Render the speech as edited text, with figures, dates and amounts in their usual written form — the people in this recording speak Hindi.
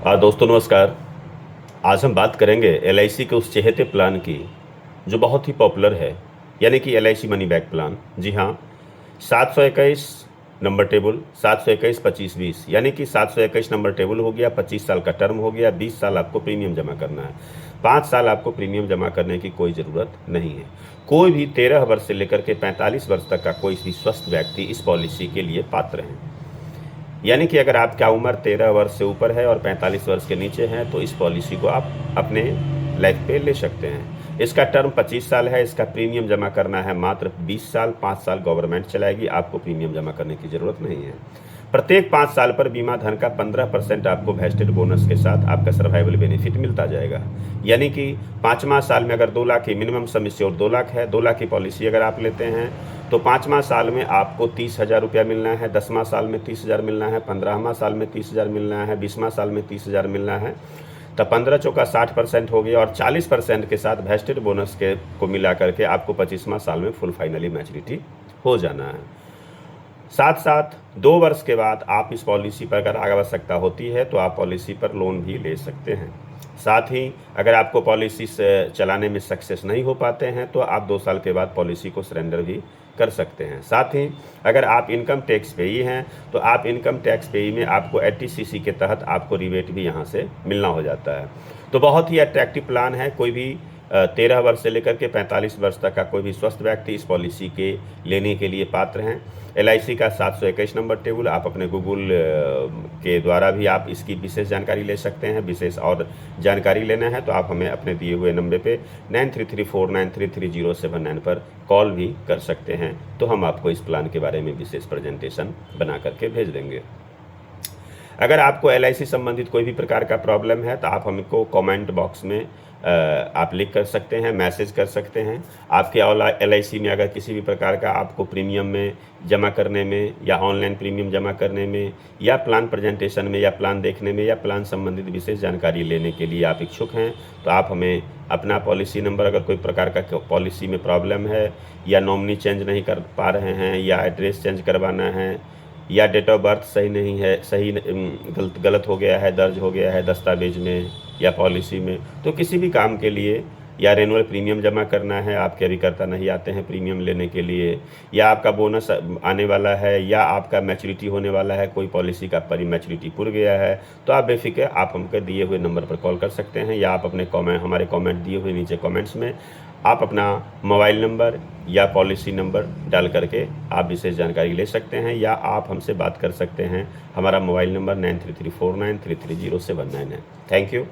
दोस्तों नमस्कार। आज हम बात करेंगे एलआईसी के उस चहेते प्लान की जो बहुत ही पॉपुलर है, यानी कि एलआईसी मनी बैक प्लान। जी हाँ, 721 नंबर टेबल, 721 25 20, यानी कि 721 नंबर टेबल हो गया, 25 साल का टर्म हो गया, 20 साल आपको प्रीमियम जमा करना है। 5 साल आपको प्रीमियम जमा करने की कोई ज़रूरत नहीं है। कोई भी 13 वर्ष से लेकर के 45 वर्ष तक का कोई भी स्वस्थ व्यक्ति इस पॉलिसी के लिए पात्र हैं। यानी कि अगर आपका उम्र 13 वर्ष से ऊपर है और 45 वर्ष के नीचे हैं तो इस पॉलिसी को आप अपने लाइफ पे ले सकते हैं। इसका टर्म 25 साल है, इसका प्रीमियम जमा करना है मात्र 20 साल। 5 साल गवर्नमेंट चलाएगी, आपको प्रीमियम जमा करने की ज़रूरत नहीं है। प्रत्येक 5 साल पर बीमा धन का 15% आपको वेस्टेड बोनस के साथ आपका सर्वाइवल बेनिफिट मिलता जाएगा। यानी कि 5वां साल में अगर 2 लाख की मिनिमम सम एश्योर्ड 2 लाख है, 2 लाख की पॉलिसी अगर आप लेते हैं तो 5वां साल में आपको 30,000 रुपया मिलना है, 10वां साल में 30,000 मिलना है, 15वां साल में 30,000 मिलना है, 20वां साल में 30,000 मिलना है। तब 15 चौका 60% हो गया और 40% के साथ वेस्टेड बोनस के को मिला करके आपको 25वां साल में फुल फाइनली मैच्योरिटी हो जाना है। साथ साथ 2 वर्ष के बाद आप इस पॉलिसी पर अगर आवश्यकता होती है तो आप पॉलिसी पर लोन भी ले सकते हैं। साथ ही अगर आपको पॉलिसी से चलाने में सक्सेस नहीं हो पाते हैं तो आप 2 साल के बाद पॉलिसी को सरेंडर भी कर सकते हैं। साथ ही अगर आप इनकम टैक्स पेई हैं तो आप इनकम टैक्स पेई में आपको 80cc के तहत आपको रिबेट भी यहाँ से मिलना हो जाता है। तो बहुत ही अट्रैक्टिव प्लान है। कोई भी 13 वर्ष से लेकर के 45 वर्ष तक का कोई भी स्वस्थ व्यक्ति इस पॉलिसी के लेने के लिए पात्र हैं। एलआईसी का 721 नंबर टेबल आप अपने गूगल के द्वारा भी आप इसकी विशेष जानकारी ले सकते हैं। विशेष और जानकारी लेना है तो आप हमें अपने दिए हुए नंबर पे 9334933079 पर कॉल भी कर सकते हैं, तो हम आपको इस प्लान के बारे में विशेष प्रेजेंटेशन बना करके भेज देंगे। अगर आपको एलआईसी संबंधित कोई भी प्रकार का प्रॉब्लम है तो आप हमको कमेंट बॉक्स में आप लिख कर सकते हैं, मैसेज कर सकते हैं। आपके एलआईसी में अगर किसी भी प्रकार का आपको प्रीमियम में जमा करने में या ऑनलाइन प्रीमियम जमा करने में या प्लान प्रेजेंटेशन में या प्लान देखने में या प्लान संबंधित विशेष जानकारी लेने के लिए आप इच्छुक हैं तो आप हमें अपना पॉलिसी नंबर, अगर कोई प्रकार का पॉलिसी में प्रॉब्लम है या नॉमिनी चेंज नहीं कर पा रहे हैं या एड्रेस चेंज करवाना है या डेट ऑफ बर्थ सही नहीं है, गलत हो गया है, दर्ज हो गया है दस्तावेज में या पॉलिसी में, तो किसी भी काम के लिए या रेनुअल प्रीमियम जमा करना है, आपके अभिकर्ता नहीं आते हैं प्रीमियम लेने के लिए, या आपका बोनस आने वाला है या आपका मैच्योरिटी होने वाला है, कोई पॉलिसी का परी मैच्योरिटी पुर गया है, तो आप बेफिक्र आप हमको दिए हुए नंबर पर कॉल कर सकते हैं या आप अपने हमारे कमेंट दिए हुए नीचे कमेंट्स में आप अपना मोबाइल नंबर या पॉलिसी नंबर डाल करके आप विशेष जानकारी ले सकते हैं या आप हमसे बात कर सकते हैं। हमारा मोबाइल नंबर 9334933079 है। Thank you.